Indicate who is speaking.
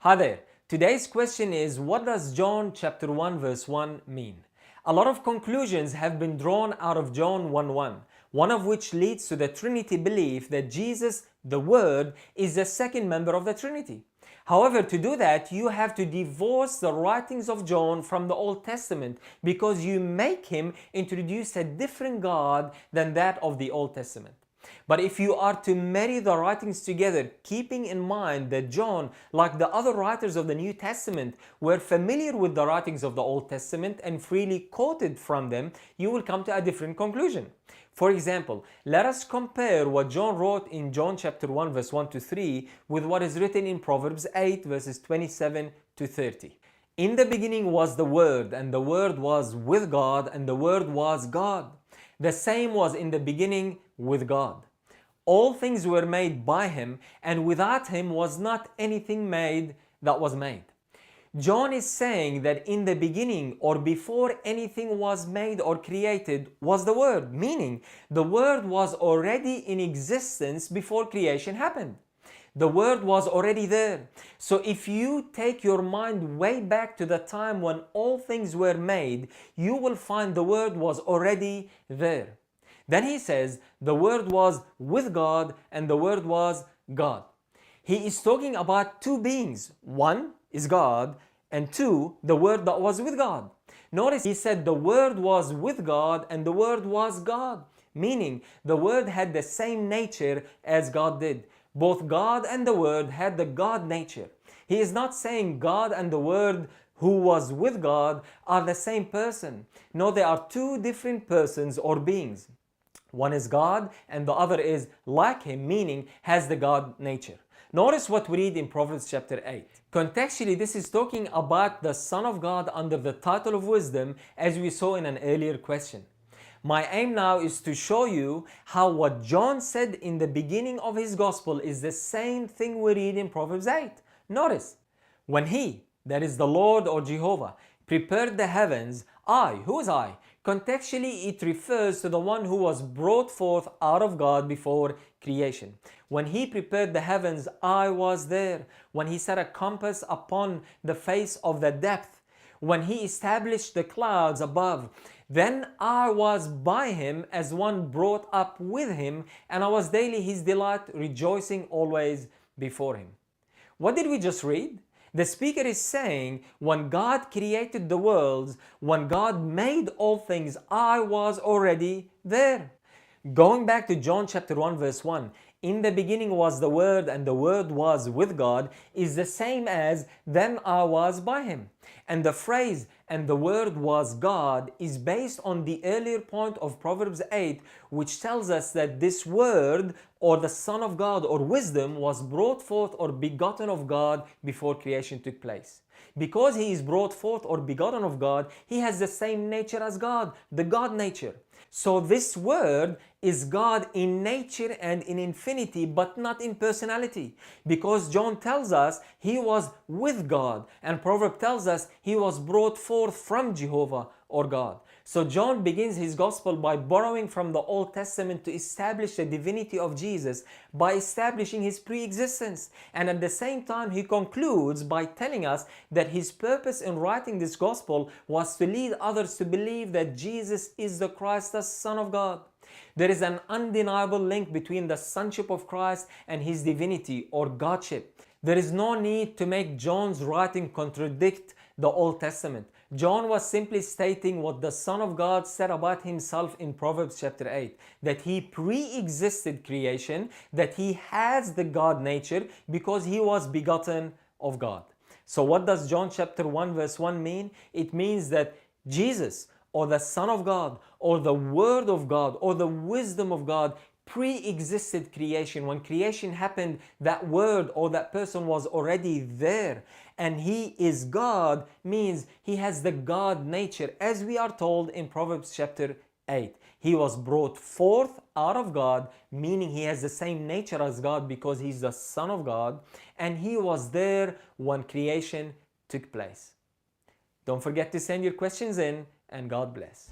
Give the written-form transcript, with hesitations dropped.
Speaker 1: Hi there. Today's question is, what does John chapter 1 verse 1 mean? A lot of conclusions have been drawn out of John 1:1, one of which leads to the Trinity belief that Jesus, the Word, is the second member of the Trinity. However, to do that, you have to divorce the writings of John from the Old Testament because you make him introduce a different God than that of the Old Testament. But if you are to marry the writings together, keeping in mind that John, like the other writers of the New Testament, were familiar with the writings of the Old Testament and freely quoted from them, you will come to a different conclusion. For example, let us compare what John wrote in John chapter 1 verse 1 to 3 with what is written in Proverbs 8 verses 27 to 30. In the beginning was the Word, and the Word was with God, and the Word was God. The same was in the beginning with God. All things were made by him, and without him was not anything made that was made. John is saying that in the beginning, or before anything was made or created, was the Word, meaning the Word was already in existence before creation happened. The Word was already there. So if you take your mind way back to the time when all things were made, you will find the Word was already there. Then he says, the Word was with God and the Word was God. He is talking about two beings. One is God, and two, the Word that was with God. Notice he said the Word was with God and the Word was God, meaning the Word had the same nature as God did. Both God and the Word had the God nature. He is not saying God and the Word who was with God are the same person. No, they are two different persons or beings. One is God and the other is like him, meaning has the God nature. Notice what we read in Proverbs chapter 8. Contextually, this is talking about the Son of God under the title of wisdom, as we saw in an earlier question. My aim now is to show you how what John said in the beginning of his gospel is the same thing we read in Proverbs 8. Notice, when he, that is the Lord or Jehovah, prepared the heavens, who is I? Contextually, it refers to the one who was brought forth out of God before creation. When he prepared the heavens, I was there. When he set a compass upon the face of the depth, when he established the clouds above, then I was by him as one brought up with him, and I was daily his delight, rejoicing always before him. What did we just read? The speaker is saying, when God created the worlds, when God made all things, I was already there. Going back to John chapter 1 verse 1, in the beginning was the Word and the Word was with God is the same as then I was by him. And the phrase and the Word was God is based on the earlier point of Proverbs 8, which tells us that this Word or the Son of God or wisdom was brought forth or begotten of God before creation took place. Because he is brought forth or begotten of God, he has the same nature as God, the God nature. So this Word is God in nature and in infinity, but not in personality. Because John tells us he was with God, and Proverbs tells us he was brought forth from Jehovah or God. So John begins his gospel by borrowing from the Old Testament to establish the divinity of Jesus by establishing his pre-existence. And at the same time, he concludes by telling us that his purpose in writing this gospel was to lead others to believe that Jesus is the Christ, the Son of God. There is an undeniable link between the sonship of Christ and his divinity or Godship. There is no need to make John's writing contradict the Old Testament. John was simply stating what the Son of God said about himself in Proverbs chapter 8, that he pre-existed creation, that he has the God nature because he was begotten of God. So what does John chapter 1 verse 1 mean? It means that Jesus or the Son of God or the Word of God or the wisdom of God pre-existed creation. When creation happened, that word or that person was already there. And he is God means he has the God nature, as we are told in Proverbs chapter 8. He was brought forth out of God, meaning he has the same nature as God because he's the Son of God. And he was there when creation took place. Don't forget to send your questions in, and God bless.